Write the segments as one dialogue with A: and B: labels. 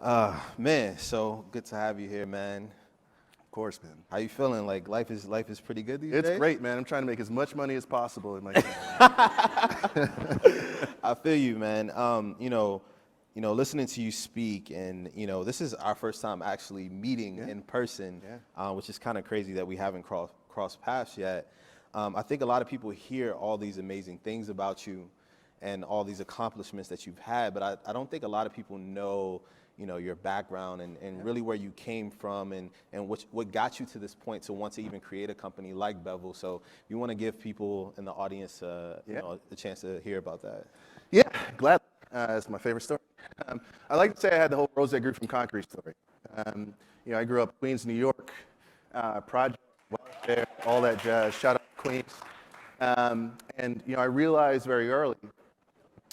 A: Man, so good to have you here, man.
B: Of course, man.
A: How you feeling? Like life is pretty good these
B: It's
A: days?
B: great, man. I'm trying to make as much money as possible in my
A: I feel you, man. Listening to you speak, and this is our first time actually meeting
B: Yeah.
A: in person,
B: Yeah.
A: which is kind of crazy that we haven't crossed paths yet. I think a lot of people hear all these amazing things about you, and all these accomplishments that you've had, but I don't think a lot of people know, your background and really where you came from and what got you to this point to want to even create a company like Bevel. So you want to give people in the audience,
B: Yeah.
A: a chance to hear about that.
B: Yeah, glad. It's my favorite story. I like to say I had the whole rose that grew from concrete story. I grew up Queens, New York, project, welfare, all that jazz. Shout out to Queens. I realized very early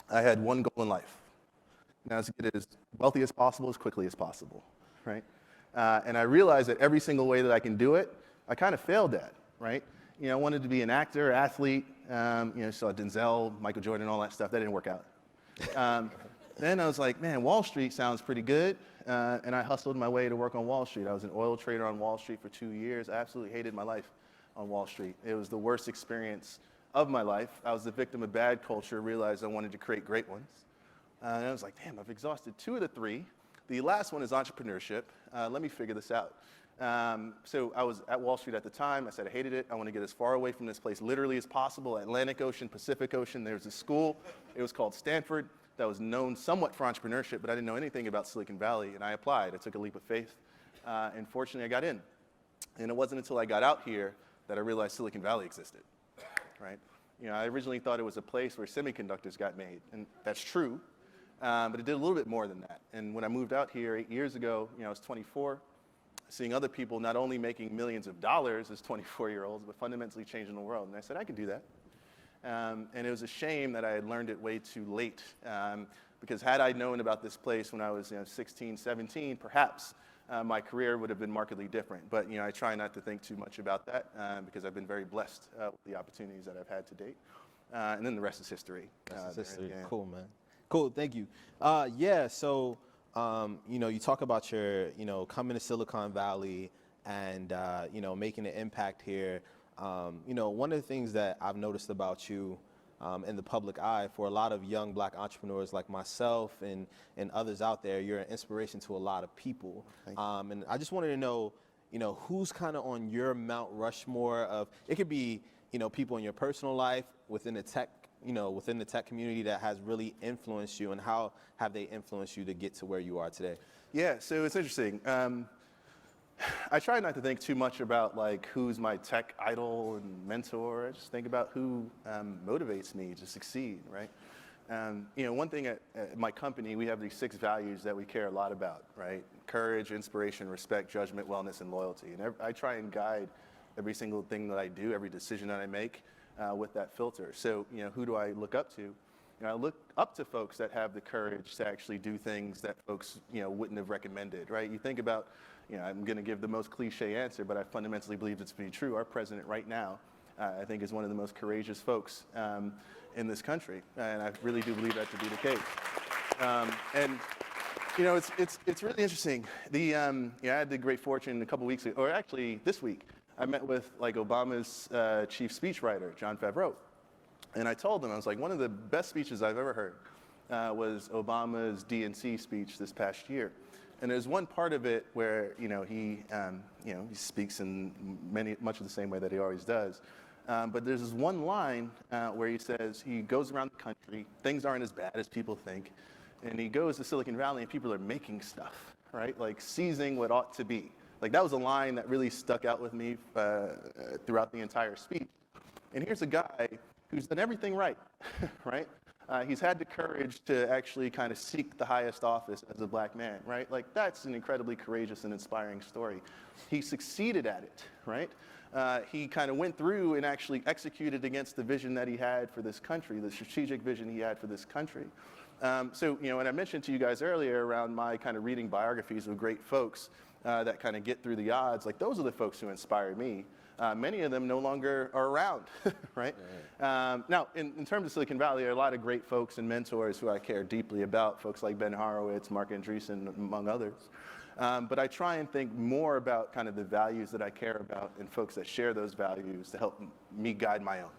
B: I had one goal in life. And that was to get as wealthy as possible, as quickly as possible, right? And I realized that every single way that I can do it, I kind of failed at, right? I wanted to be an actor, athlete, saw Denzel, Michael Jordan, all that stuff. That didn't work out. Then I was like, man, Wall Street sounds pretty good. And I hustled my way to work on Wall Street. I was an oil trader on Wall Street for 2 years. I absolutely hated my life on Wall Street. It was the worst experience of my life. I was the victim of bad culture, realized I wanted to create great ones. And I was like, damn, I've exhausted 2 of the 3. The last one is entrepreneurship. Let me figure this out. So I was at Wall Street at the time. I said I hated it. I want to get as far away from this place literally as possible. Atlantic Ocean, Pacific Ocean. There was a school. It was called Stanford that was known somewhat for entrepreneurship, but I didn't know anything about Silicon Valley. And I applied. I took a leap of faith. And fortunately, I got in. And it wasn't until I got out here that I realized Silicon Valley existed, right? I originally thought it was a place where semiconductors got made. And that's true. But it did a little bit more than that. And when I moved out here 8 years ago, I was 24, seeing other people not only making millions of dollars as 24-year-olds, but fundamentally changing the world. And I said, I can do that. And it was a shame that I had learned it way too late. Because had I known about this place when I was 16, 17, perhaps my career would have been markedly different. But I try not to think too much about that because I've been very blessed with the opportunities that I've had to date. And then the rest is history.
A: That's history.
B: Yeah.
A: Cool, man. Cool, thank you. So, you talk about your, coming to Silicon Valley and, making an impact here. One of the things that I've noticed about you in the public eye for a lot of young black entrepreneurs like myself and others out there, you're an inspiration to a lot of people. And I just wanted to know, who's kind of on your Mount Rushmore of, it could be, people in your personal life, within the tech community that has really influenced you, and how have they influenced you to get to where you are today?
B: Yeah, so it's interesting. I try not to think too much about like who's my tech idol and mentor. I just think about who motivates me to succeed, right? One thing at my company, we have these 6 values that we care a lot about, right? Courage, inspiration, respect, judgment, wellness, and loyalty. And I try and guide every single thing that I do, every decision that I make with that filter. So, who do I look up to? I look up to folks that have the courage to actually do things that folks, wouldn't have recommended, right? You think about, I'm going to give the most cliche answer, but I fundamentally believe it's to be true. Our president right now, I think, is one of the most courageous folks in this country, and I really do believe that to be the case. It's really interesting. I had the great fortune a couple weeks ago, or actually this week, I met with like Obama's chief speechwriter, John Favreau. And I told him, I was like, one of the best speeches I've ever heard was Obama's DNC speech this past year. And there's one part of it where, he speaks in much of the same way that he always does. But there's this one line where he says, he goes around the country, things aren't as bad as people think. And he goes to Silicon Valley and people are making stuff, right? Like seizing what ought to be. Like that was a line that really stuck out with me throughout the entire speech. And here's a guy who's done everything right, right? He's had the courage to actually kind of seek the highest office as a black man, right? Like that's an incredibly courageous and inspiring story. He succeeded at it, right? He kind of went through and actually executed against the vision that he had for this country, the strategic vision he had for this country. When I mentioned to you guys earlier around my kind of reading biographies of great folks that kind of get through the odds, like those are the folks who inspire me. Many of them no longer are around, right? Now, in terms of Silicon Valley, there are a lot of great folks and mentors who I care deeply about, folks like Ben Horowitz, Mark and Tristan, among others. But I try and think more about kind of the values that I care about and folks that share those values to help me guide my own.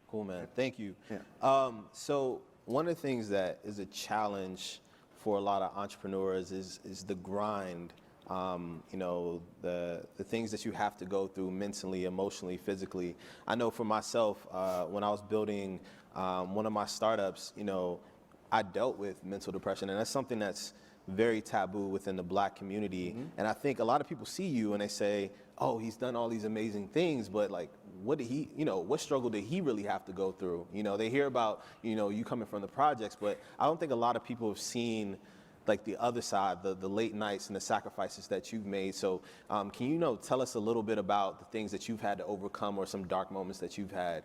A: Cool, man. Thank you.
B: Yeah.
A: So one of the things that is a challenge for a lot of entrepreneurs is the grind. You know, the things that you have to go through mentally, emotionally, physically. I know for myself, when I was building one of my startups, you know, I dealt with mental depression, and that's something that's very taboo within the Black community. And I think a lot of people see you and they say, oh, he's done all these amazing things, but like, what did he, you know, what struggle did he really have to go through? You know, they hear about, you know, you coming from the projects, but I don't think a lot of people have seen like the other side, the late nights and the sacrifices that you've made. So can you tell us a little bit about the things that you've had to overcome or some dark moments that you've had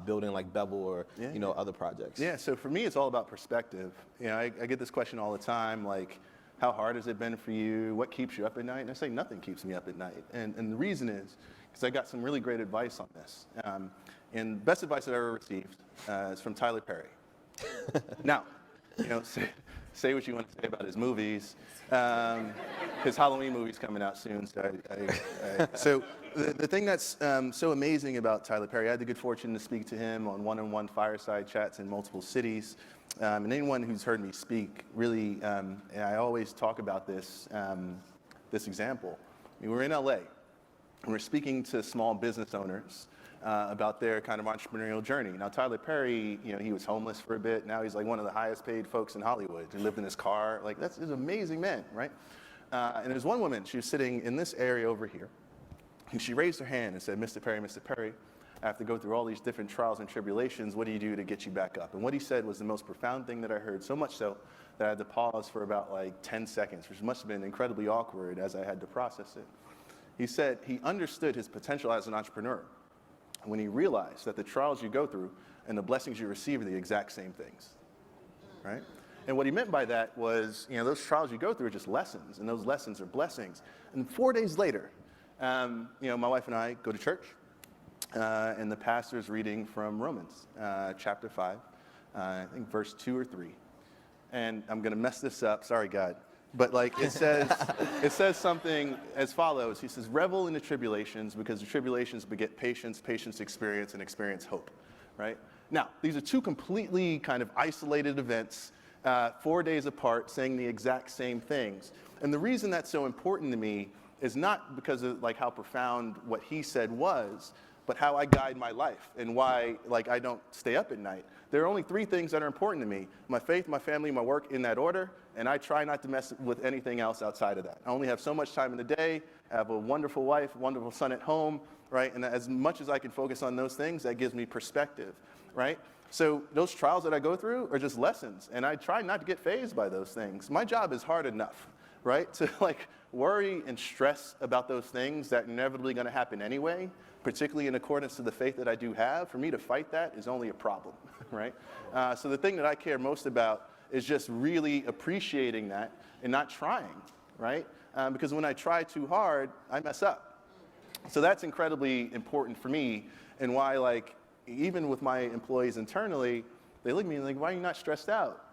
A: building like Bevel or, you know, other projects?
B: Yeah, so for me, it's all about perspective. You know, I get this question all the time, like, how hard has it been for you? What keeps you up at night? And I say nothing keeps me up at night. And the reason is because I got some really great advice on this. And the best advice I've ever received is from Tyler Perry. Now, you know, say what you want to say about his movies. His Halloween movie's coming out soon. So the thing that's so amazing about Tyler Perry, I had the good fortune to speak to him on one-on-one fireside chats in multiple cities. And anyone who's heard me speak, really, and I always talk about this, this example. I mean, we're in LA, and we're speaking to small business owners about their kind of entrepreneurial journey. Now, Tyler Perry, you know, he was homeless for a bit. Now he's like one of the highest paid folks in Hollywood. He lived in his car. Like, he's an amazing man, right? And there's one woman, she was sitting in this area over here, and she raised her hand and said, Mr. Perry, I have to go through all these different trials and tribulations. What do you do to get you back up? And what he said was the most profound thing that I heard, so much so that I had to pause for about like 10 seconds, which must have been incredibly awkward as I had to process it. He said he understood his potential as an entrepreneur when he realized that the trials you go through and the blessings you receive are the exact same things, right? And what he meant by that was, you know, those trials you go through are just lessons, and those lessons are blessings. And 4 days later, you know, my wife and I go to church, and the pastor's reading from Romans, chapter 5, I think verse 2 or 3. And I'm going to mess this up, sorry, God. But like it says something as follows. He says, revel in the tribulations because the tribulations beget patience, patience experience, and experience hope, right? Now, these are two completely kind of isolated events, 4 days apart, saying the exact same things. And the reason that's so important to me is not because of like how profound what he said was, but how I guide my life and why like I don't stay up at night. There are only three things that are important to me: my faith, my family, my work, in that order, and I try not to mess with anything else outside of that. I only have so much time in the day. I have a wonderful wife, a wonderful son at home, right? And as much as I can focus on those things, that gives me perspective, right? So those trials that I go through are just lessons, and I try not to get fazed by those things. My job is hard enough, right? To like worry and stress about those things that are inevitably going to happen anyway, particularly in accordance to the faith that I do have. For me to fight that is only a problem, right? So the thing that I care most about is just really appreciating that and not trying, right? Because when I try too hard, I mess up. So that's incredibly important for me, and why, like, even with my employees internally, they look at me and like, why are you not stressed out?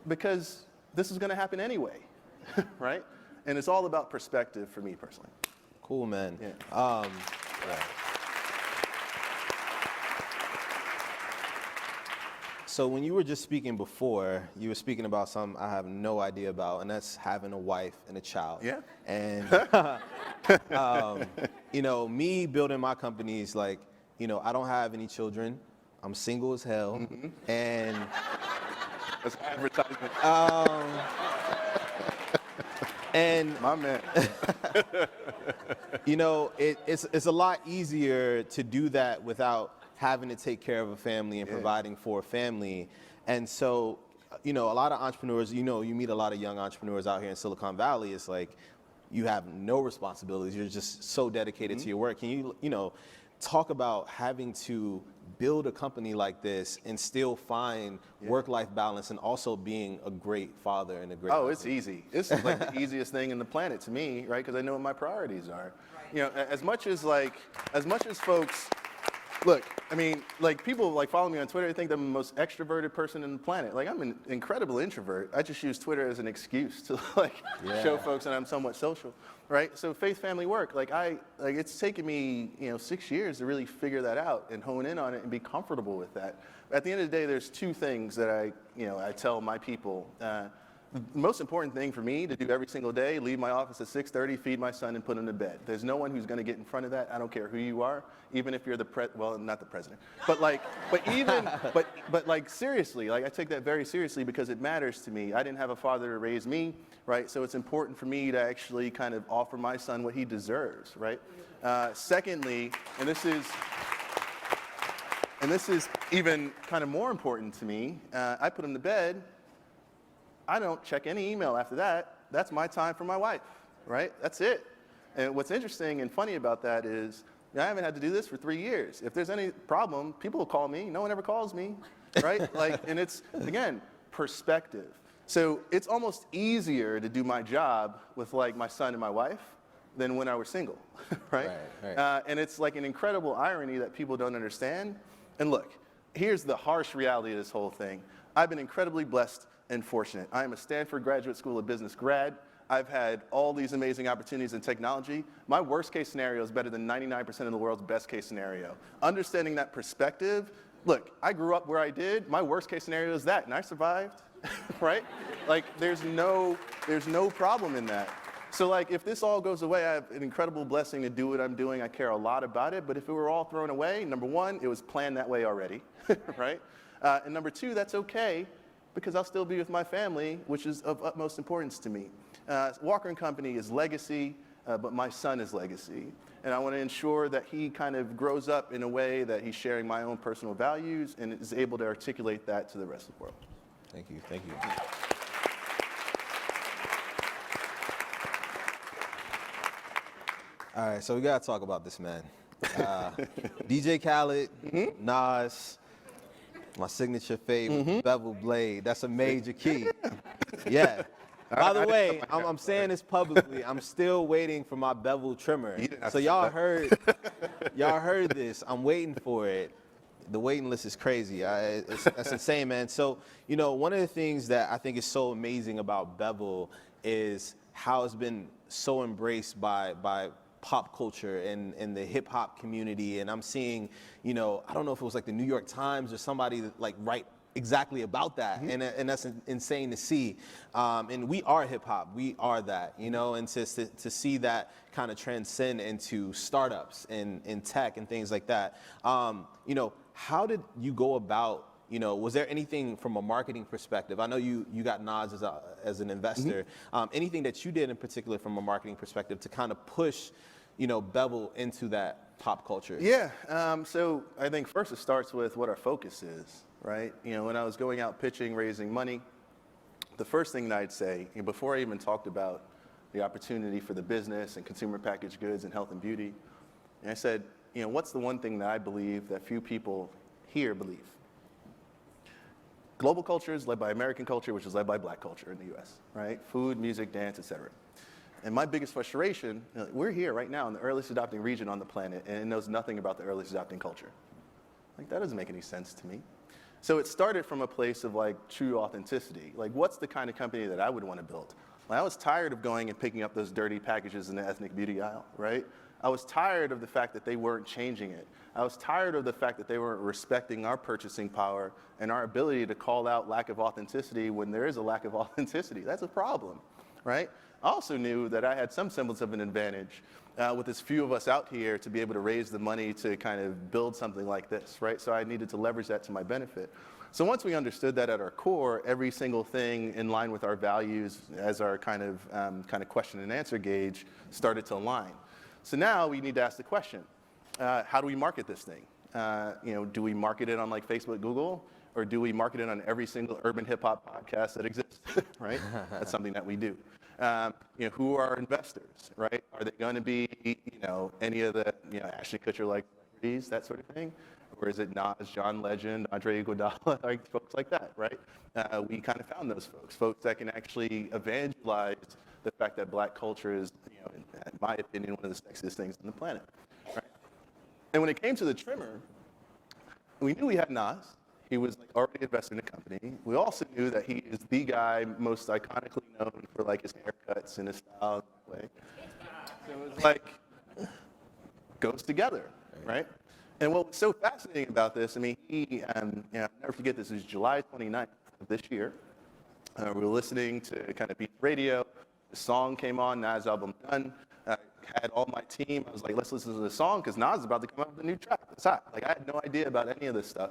B: Because this is going to happen anyway, right? And it's all about perspective for me personally.
A: Cool, man.
B: Yeah.
A: Yeah. So when you were just speaking before, you were speaking about something I have no idea about, and that's having a wife and a child.
B: Yeah.
A: And, you know, me building my companies, like, you know, I don't have any children. I'm single as hell. Mm-hmm. And
B: that's advertisement.
A: And
B: my man.
A: You know, it's a lot easier to do that without having to take care of a family and providing for a family. And so, you know, a lot of entrepreneurs, you know, you meet a lot of young entrepreneurs out here in Silicon Valley. It's like you have no responsibilities. You're just so dedicated to your work. Can you know, talk about having to build a company like this and still find work-life balance and also being a great father and a great husband?
B: It's easy. This is like the easiest thing in the planet to me, right? Because I know what my priorities are. Right. You know, as much as folks, look, I mean, like people like follow me on Twitter, they think I'm the most extroverted person in the planet. Like I'm an incredible introvert. I just use Twitter as an excuse to show folks that I'm somewhat social, right? So faith, family, work. It's taken me 6 years to really figure that out and hone in on it and be comfortable with that. At the end of the day, there's two things that I tell my people. The most important thing for me to do every single day, leave my office at 6:30, feed my son, and put him to bed. There's no one who's going to get in front of that. I don't care who you are, even if you're not the president, but seriously, I take that very seriously because it matters to me. I didn't have a father to raise me, right? So it's important for me to actually kind of offer my son what he deserves, right? Secondly, and this is even kind of more important to me, I put him to bed. I don't check any email after that. That's my time for my wife, right? That's it. And what's interesting and funny about that is I haven't had to do this for 3 years. If there's any problem, people will call me. No one ever calls me, right? And it's, again, perspective. So it's almost easier to do my job with my son and my wife than when I was single, right? Right. And it's like an incredible irony that people don't understand. And look, here's the harsh reality of this whole thing. I've been incredibly blessed and fortunate. I am a Stanford Graduate School of Business grad. I've had all these amazing opportunities in technology. My worst case scenario is better than 99% of the world's best case scenario. Understanding that perspective, look, I grew up where I did. My worst case scenario is that, and I survived, right? There's no problem in that. So if this all goes away, I have an incredible blessing to do what I'm doing. I care a lot about it, but if it were all thrown away, number one, it was planned that way already, right? And number two, that's okay, because I'll still be with my family, which is of utmost importance to me. Walker & Company is legacy, but my son is legacy. And I want to ensure that he kind of grows up in a way that he's sharing my own personal values and is able to articulate that to the rest of the world.
A: Thank you, thank you. All right, so we got to talk about this man. DJ Khaled, Nas, my signature favorite, Bevel blade. That's a major key. Yeah. By the way, I'm saying this publicly. I'm still waiting for my Bevel trimmer. So y'all heard this. I'm waiting for it. The waiting list is crazy. That's insane, man. So, one of the things that I think is so amazing about Bevel is how it's been so embraced by pop culture and the hip hop community. And I'm seeing, I don't know if it was the New York Times or somebody that write exactly about that. And that's insane to see. And we are hip hop, we are that, and to see that kind of transcend into startups and tech and things like that. How did you go about, was there anything from a marketing perspective? I know you got Nas as an investor. Anything that you did in particular from a marketing perspective to kind of push, Bevel into that pop culture? Yeah,
B: so I think first it starts with what our focus is, right? When I was going out pitching, raising money, the first thing that I'd say, before I even talked about the opportunity for the business and consumer packaged goods and health and beauty, and I said, what's the one thing that I believe that few people here believe? Global culture is led by American culture, which is led by black culture in the US, right? Food, music, dance, etc. And my biggest frustration, we're here right now in the earliest adopting region on the planet, and it knows nothing about the earliest adopting culture. That doesn't make any sense to me. So it started from a place of true authenticity. What's the kind of company that I would want to build? I was tired of going and picking up those dirty packages in the ethnic beauty aisle, right? I was tired of the fact that they weren't changing it. I was tired of the fact that they weren't respecting our purchasing power and our ability to call out lack of authenticity when there is a lack of authenticity. That's a problem, right? I also knew that I had some semblance of an advantage with as few of us out here to be able to raise the money to kind of build something like this, right? So I needed to leverage that to my benefit. So once we understood that at our core, every single thing in line with our values as our kind of question and answer gauge started to align. So now we need to ask the question, how do we market this thing? Do we market it on Facebook, Google, or do we market it on every single urban hip hop podcast that exists, right? That's something that we do. Who are our investors, right? Are they going to be, any of the, Ashton Kutcher-like celebrities, that sort of thing? Or is it Nas, John Legend, Andre Iguodala, like folks like that, right? We kind of found those folks that can actually evangelize the fact that black culture is, in my opinion, one of the sexiest things on the planet, right? And when it came to the trimmer, we knew we had Nas. He was like already invested in the company. We also knew that he is the guy most iconically known for like his haircuts and his style in that way. So it was like, goes together, right? And what was so fascinating about this, I mean, I'll never forget this, it was July 29th of this year. We were listening to kind of Beats Radio. The song came on, Nas' album Done. I had all my team. I was like, let's listen to the song because Nas is about to come out with a new track. It's hot. Like, I had no idea about any of this stuff.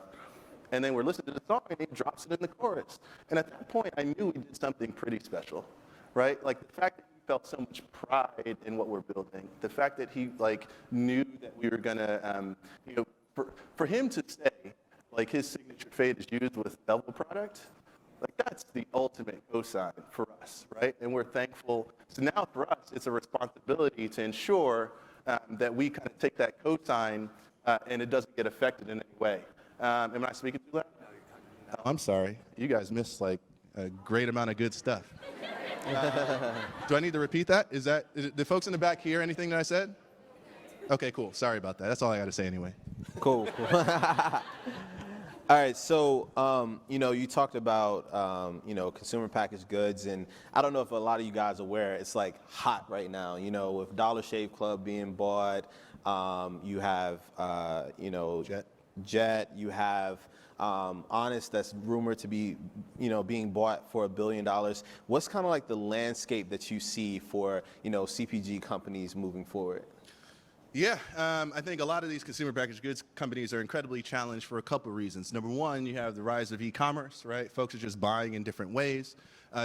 B: And then we're listening to the song and he drops it in the chorus. And at that point, I knew we did something pretty special, right? Like the fact that he felt so much pride in what we're building, the fact that he like knew that we were gonna, for him to say, like his signature fade is used with Bevel product, like that's the ultimate cosign for us, right? And we're thankful. So now for us, it's a responsibility to ensure that we kind of take that cosign and it doesn't get affected in any way. Am I speaking too loud? Oh, I'm sorry. You guys missed like a great amount of good stuff. Do I need to repeat that? Did folks in the back hear anything that I said? Okay, cool. Sorry about that. That's all I got to say anyway.
A: Cool. All right, so, you talked about, consumer packaged goods, and I don't know if a lot of you guys are aware, it's like hot right now, with Dollar Shave Club being bought, you have, Jet, you have Honest that's rumored to be, being bought for $1 billion. What's kind of like the landscape that you see for, CPG companies moving forward?
B: Yeah, I think a lot of these consumer packaged goods companies are incredibly challenged for a couple of reasons. Number one, you have the rise of e-commerce, right? Folks are just buying in different ways.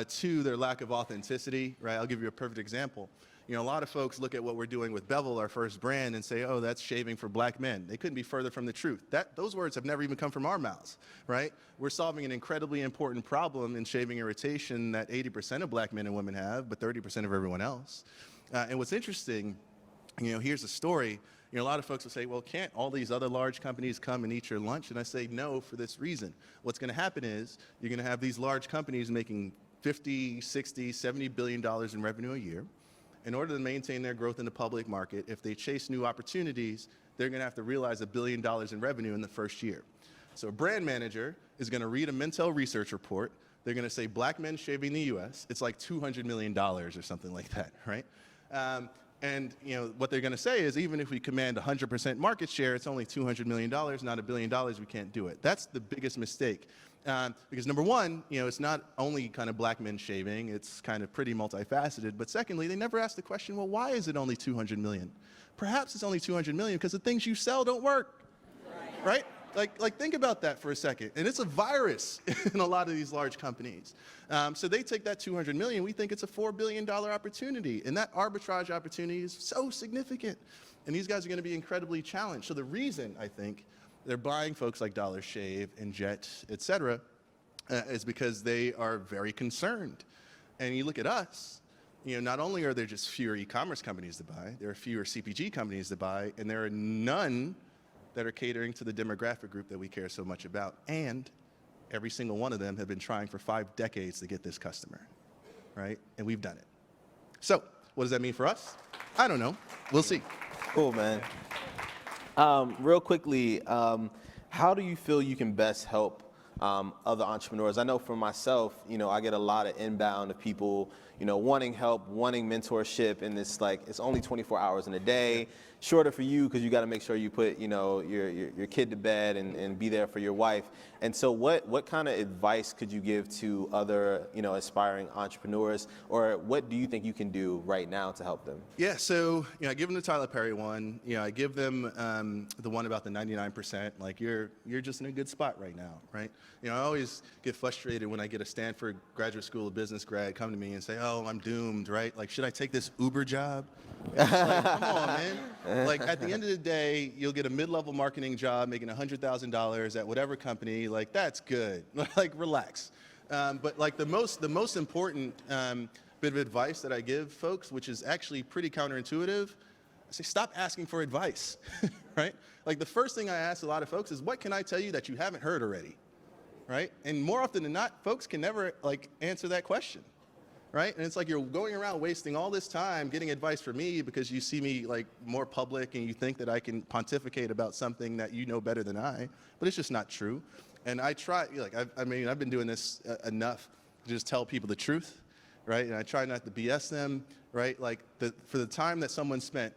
B: Two, their lack of authenticity, right? I'll give you a perfect example. A lot of folks look at what we're doing with Bevel, our first brand, and say, oh, that's shaving for black men. They couldn't be further from the truth. Those words have never even come from our mouths, right? We're solving an incredibly important problem in shaving irritation that 80% of black men and women have, but 30% of everyone else. And what's interesting, here's a story. A lot of folks will say, well, can't all these other large companies come and eat your lunch? And I say, no, for this reason. What's going to happen is you're going to have these large companies making 50, 60, $70 billion in revenue a year. In order to maintain their growth in the public market, if they chase new opportunities, they're going to have to realize $1 billion in revenue in the first year. So a brand manager is going to read a Mintel research report. They're going to say black men shaving in the US, it's like $200 million or something like that, right? And what they're going to say is even if we command 100% market share, it's only $200 million, not $1 billion, we can't do it. That's the biggest mistake. Because number one, it's not only kind of black men shaving, it's kind of pretty multifaceted, but secondly, they never ask the question, well, why is it only 200 million? Perhaps it's only 200 million because the things you sell don't work, right? Like think about that for a second. And it's a virus in a lot of these large companies. So they take that 200 million, we think it's a $4 billion opportunity. And that arbitrage opportunity is so significant. And these guys are going to be incredibly challenged. So the reason, I think, they're buying folks like Dollar Shave and Jet, et cetera, is because they are very concerned. And you look at us, not only are there just fewer e-commerce companies to buy, there are fewer CPG companies to buy, and there are none that are catering to the demographic group that we care so much about. And every single one of them have been trying for 5 decades to get this customer, right? And we've done it. So what does that mean for us? I don't know. We'll see.
A: Cool, man. Real quickly, how do you feel you can best help other entrepreneurs? I know for myself, I get a lot of inbound of people, wanting help, wanting mentorship, and it's like it's only 24 hours in a day. Shorter for you because you got to make sure you put, your kid to bed and be there for your wife. And so, what kind of advice could you give to other, aspiring entrepreneurs, or what do you think you can do right now to help them?
B: Yeah, so I give them the Tyler Perry one. I give them the one about the 99%. Like you're just in a good spot right now, right? I always get frustrated when I get a Stanford Graduate School of Business grad come to me and say, "Oh, I'm doomed," right? Like, should I take this Uber job? Like, come on, man. Like at the end of the day, you'll get a mid-level marketing job making $100,000 at whatever company. Like that's good. Like relax. But like the most important bit of advice that I give folks, which is actually pretty counterintuitive, I say stop asking for advice, right? Like the first thing I ask a lot of folks is, what can I tell you that you haven't heard already, right? And more often than not, folks can never like answer that question, right? And it's like you're going around wasting all this time getting advice from me because you see me like more public and you think that I can pontificate about something that you know better than I, but it's just not true. And I try, like, I've been doing this enough to just tell people the truth, right? And I try not to BS them, right? Like for the time that someone spent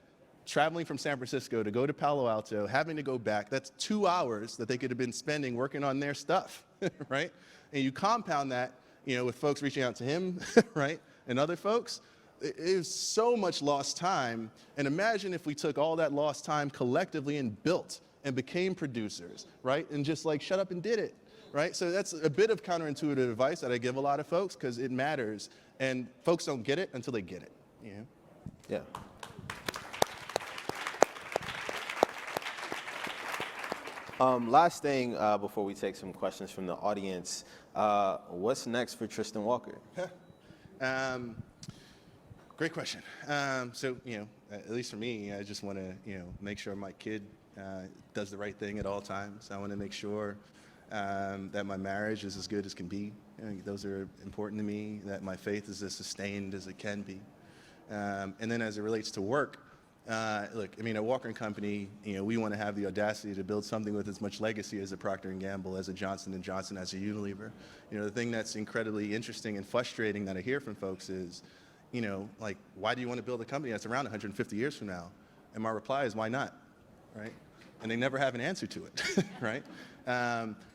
B: traveling from San Francisco to go to Palo Alto, having to go back, that's 2 hours that they could have been spending working on their stuff, right? And you compound that, you know, with folks reaching out to him, right? And other folks, it is so much lost time. And imagine if we took all that lost time collectively and built and became producers, right? And just like shut up and did it, right? So that's a bit of counterintuitive advice that I give a lot of folks because it matters. And folks don't get it until they get it, you know?
A: Yeah. Last thing before we take some questions from the audience, what's next for Tristan Walker?
B: Great question. So, you know, at least for me, I just want to, you know, make sure my kid does the right thing at all times. I want to make sure that my marriage is as good as can be. You know, those are important to me, that my faith is as sustained as it can be. And then as it relates to work, look, I mean, at Walker & Company, you know, we want to have the audacity to build something with as much legacy as a Procter & Gamble, as a Johnson & Johnson, as a Unilever. You know, the thing that's incredibly interesting and frustrating that I hear from folks is, you know, like, why do you want to build a company that's around 150 years from now? And my reply is, why not, right? And they never have an answer to it, right?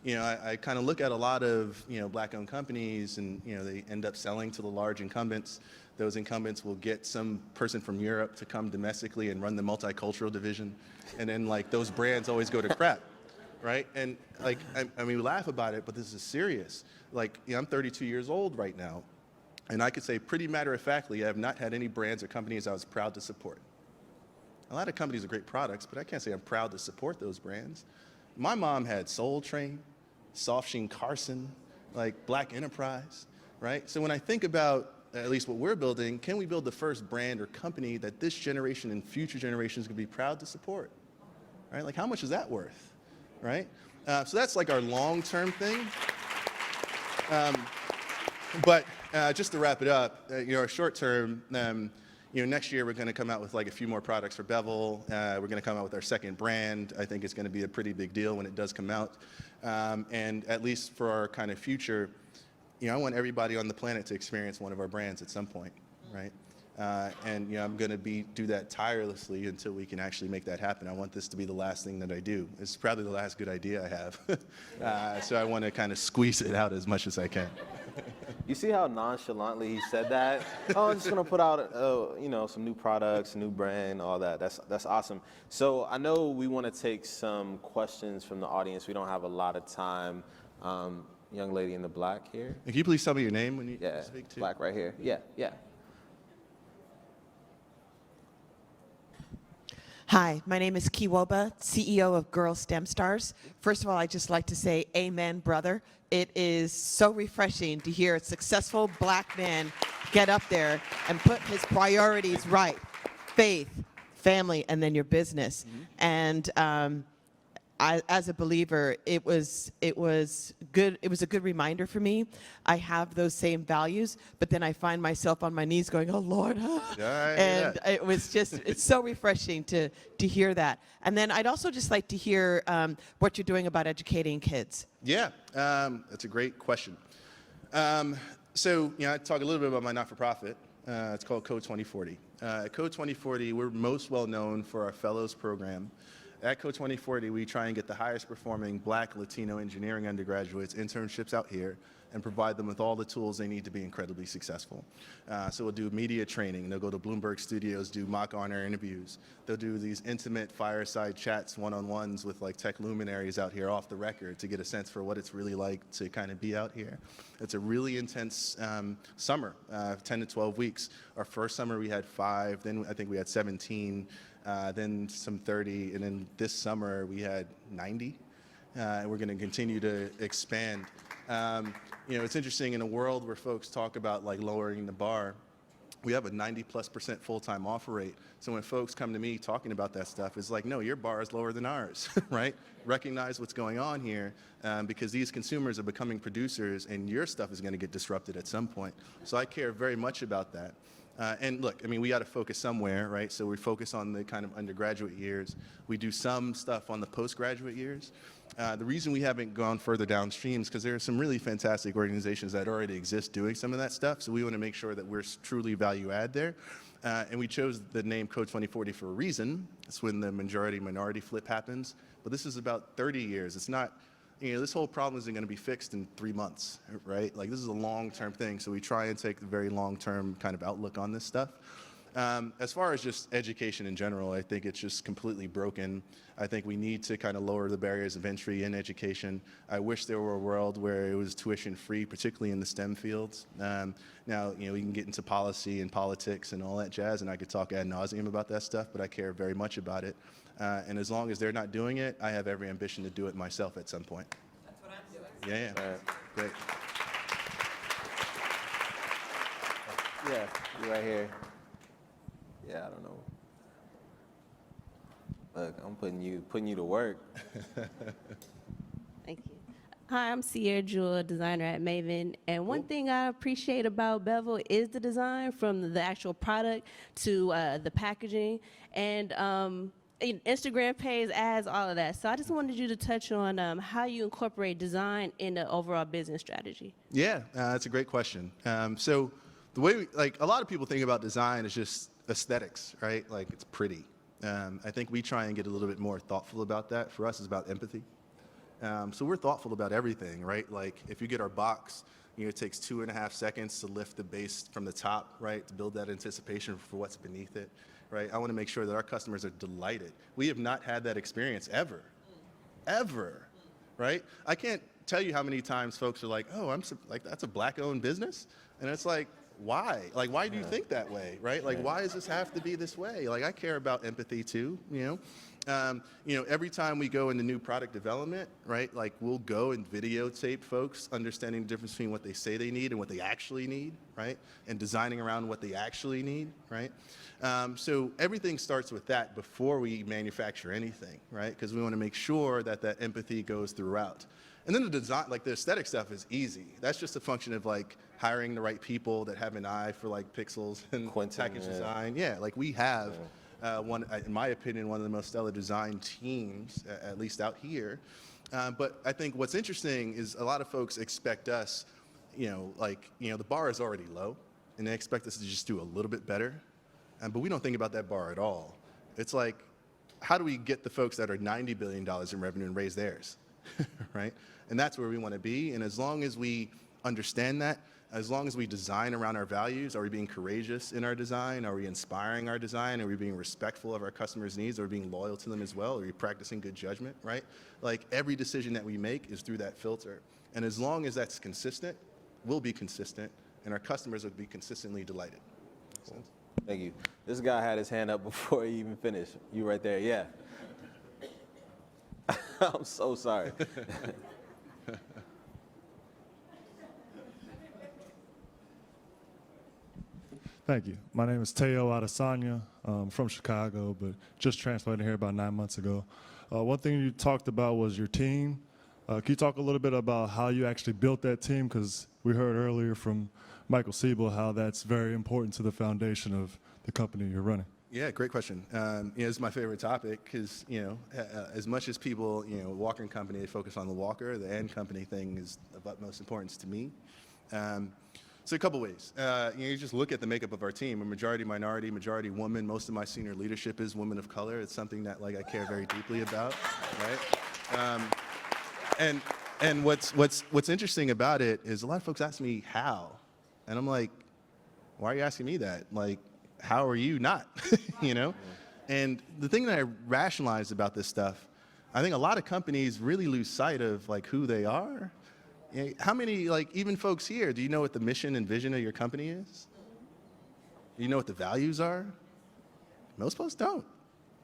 B: You know, I kind of look at a lot of, you know, black-owned companies and, you know, they end up selling to the large incumbents. Those incumbents will get some person from Europe to come domestically and run the multicultural division. And then, like, those brands always go to crap, right? And, like, I mean, we laugh about it, but this is serious. Like, you know, I'm 32 years old right now, and I could say pretty matter-of-factly I have not had any brands or companies I was proud to support. A lot of companies are great products, but I can't say I'm proud to support those brands. My mom had Soul Train, Soft Sheen Carson, like Black Enterprise, right? So when I think about at least what we're building, can we build the first brand or company that this generation and future generations could be proud to support, right? Like, how much is that worth, right? So that's like our long-term thing. But just to wrap it up, you know, our short-term, you know, next year we're going to come out with like a few more products for Bevel. We're going to come out with our second brand. I think it's going to be a pretty big deal when it does come out. And at least for our kind of future, you know, I want everybody on the planet to experience one of our brands at some point, right? And, you know, I'm going to do that tirelessly until we can actually make that happen. I want this to be the last thing that I do. It's probably the last good idea I have. So I want to kind of squeeze it out as much as I can.
A: You see how nonchalantly he said that? Oh, I'm just gonna put out, you know, some new products, new brand, all that. That's awesome. So I know we want to take some questions from the audience. We don't have a lot of time. Young lady in the black here.
B: Can you please tell me your name when you
A: Yeah,
B: speak to?
A: black right here. Yeah.
C: Hi, my name is Kiwoba, CEO of Girl STEM Stars. First of all, I'd just like to say amen, brother. It is so refreshing to hear a successful black man get up there and put his priorities right. Faith, family, and then your business. Mm-hmm. And as a believer, it was good. It was a good reminder for me. I have those same values, but then I find myself on my knees going, "Oh Lord," and it was just—it's so refreshing to hear that. And then I'd also just like to hear what you're doing about educating kids.
B: Yeah, that's a great question. So, you know, I talk a little bit about my not-for-profit. It's called Code 2040. At Code 2040, we're most well known for our Fellows program. At Code 2040, we try and get the highest performing Black, Latino engineering undergraduates internships out here and provide them with all the tools they need to be incredibly successful. So we'll do media training. They'll go to Bloomberg Studios, do mock honor interviews. They'll do these intimate fireside chats, one-on-ones with like tech luminaries out here off the record to get a sense for what it's really like to kind of be out here. It's a really intense summer, 10 to 12 weeks. Our first summer we had 5, then I think we had 17, then some 30, and then this summer we had 90. And we're going to continue to expand. You know, it's interesting in a world where folks talk about like lowering the bar. We have a 90+% full-time offer rate. So when folks come to me talking about that stuff, it's like, no, your bar is lower than ours, right? Recognize what's going on here, because these consumers are becoming producers, and your stuff is going to get disrupted at some point. So I care very much about that. And look, I mean, we got to focus somewhere, right? So we focus on the kind of undergraduate years. We do some stuff on the postgraduate years. The reason we haven't gone further downstream is because there are some really fantastic organizations that already exist doing some of that stuff. So we want to make sure that we're truly value add there. And we chose the name Code 2040 for a reason. It's when the majority-minority flip happens. But this is about 30 years. It's not, you know, this whole problem isn't going to be fixed in 3 months, right? Like, this is a long-term thing. So we try and take a very long-term kind of outlook on this stuff. As far as just education in general, I think it's just completely broken. I think we need to kind of lower the barriers of entry in education. I wish there were a world where it was tuition free, particularly in the STEM fields. Now, you know, we can get into policy and politics and all that jazz, and I could talk ad nauseum about that stuff, but I care very much about it. And as long as they're not doing it, I have every ambition to do it myself at some point.
C: That's what I'm doing.
B: Yeah, yeah. Great.
A: Yeah, you right here. Yeah, I don't know. Look, I'm putting you to work.
D: Thank you. Hi, I'm Sierra Jewel, designer at Maven. And one thing I appreciate about Bevel is the design, from the actual product to the packaging. And Instagram pays, ads, all of that. So I just wanted you to touch on how you incorporate design in the overall business strategy.
B: Yeah, that's a great question. So the way a lot of people think about design is just aesthetics, right? Like, it's pretty. I think we try and get a little bit more thoughtful about that. For us, it's about empathy. So we're thoughtful about everything, right? Like, if you get our box, you know, it takes 2.5 seconds to lift the base from the top, right? To build that anticipation for what's beneath it, right? I want to make sure that our customers are delighted. We have not had that experience ever, right? I can't tell you how many times folks are like, oh, that's a black-owned business? And it's like, why? Like, why do you think that way, right? Like, why does this have to be this way? Like, I care about empathy too, you know? Every time we go into new product development, right, like, we'll go and videotape folks understanding the difference between what they say they need and what they actually need, right? And designing around what they actually need, right? So everything starts with that before we manufacture anything, right? Because we want to make sure that that empathy goes throughout. And then the design, like, the aesthetic stuff is easy. That's just a function of, like, hiring the right people that have an eye for, like, pixels and package design. Yeah, like, we have one, in my opinion, one of the most stellar design teams, at least out here. But I think what's interesting is a lot of folks expect us, the bar is already low, and they expect us to just do a little bit better. But we don't think about that bar at all. It's like, how do we get the folks that are $90 billion in revenue and raise theirs, right? And that's where we want to be. And as long as we understand that, as long as we design around our values, are we being courageous in our design? Are we inspiring our design? Are we being respectful of our customers' needs? Are we being loyal to them as well? Are we practicing good judgment, right? Like, every decision that we make is through that filter. And as long as that's consistent, we'll be consistent, and our customers will be consistently delighted. Makes sense?
A: Thank you. This guy had his hand up before he even finished. You right there, yeah. I'm so sorry.
E: Thank you. My name is Teo Adesanya. I'm from Chicago, but just transplanted here about 9 months ago. One thing you talked about was your team. Can you talk a little bit about how you actually built that team? Because we heard earlier from Michael Siebel how that's very important to the foundation of the company you're running.
B: Yeah, great question. It's my favorite topic because, as much as people, Walker & Company, they focus on the Walker, the and company thing is of utmost importance to me. So a couple ways. You just look at the makeup of our team. A majority minority, majority woman. Most of my senior leadership is women of color. It's something that, like, I care very deeply about, right? And what's interesting about it is a lot of folks ask me how, and I'm like, why are you asking me that? Like, how are you not? And the thing that I rationalize about this stuff, I think a lot of companies really lose sight of, like, who they are. How many, like, even folks here, do you know what the mission and vision of your company is? Do you know what the values are? Most folks don't,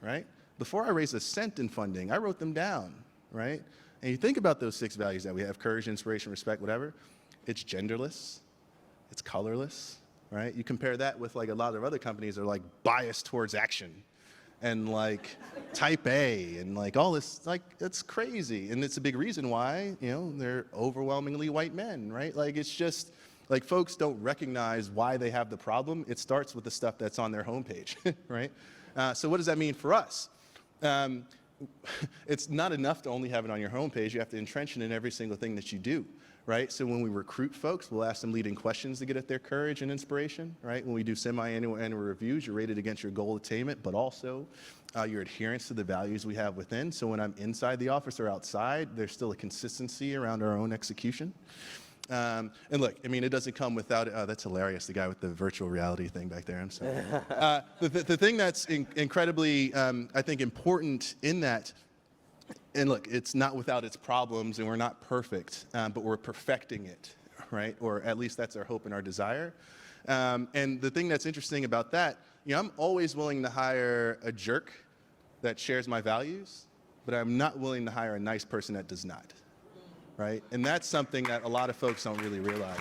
B: right? Before I raised a cent in funding, I wrote them down, right? And you think about those 6 values that we have: courage, inspiration, respect, whatever. It's genderless, it's colorless, right? You compare that with like a lot of other companies that are like biased towards action and like type A and like all this, like it's crazy. And it's a big reason why, you know, they're overwhelmingly white men, right? Like it's just, like folks don't recognize why they have the problem. It starts with the stuff that's on their homepage, right? So what does that mean for us? It's not enough to only have it on your homepage. You have to entrench it in every single thing that you do, right? So when we recruit folks, we'll ask them leading questions to get at their courage and inspiration, right? When we do semi-annual annual reviews, you're rated against your goal attainment, but also your adherence to the values we have within. So when I'm inside the office or outside, there's still a consistency around our own execution. And look, I mean, it doesn't come without, that's hilarious, the guy with the virtual reality thing back there, I'm sorry. The thing that's incredibly, I think, important in that, and look, it's not without its problems and we're not perfect, but we're perfecting it, right? Or at least that's our hope and our desire. And the thing that's interesting about that, you know, I'm always willing to hire a jerk that shares my values, but I'm not willing to hire a nice person that does not. Right? And that's something that a lot of folks don't really realize.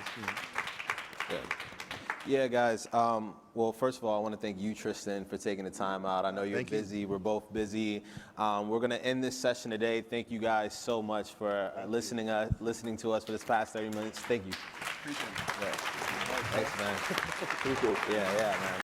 A: Yeah, guys. Well, first of all, I want to thank you, Tristan, for taking the time out. I know you're busy. We're both busy. We're going to end this session today. Thank you guys so much for listening to us for this past 30 minutes. Thank you.
B: Appreciate it.
A: Yeah. Thanks, man. Pretty cool. Yeah, man.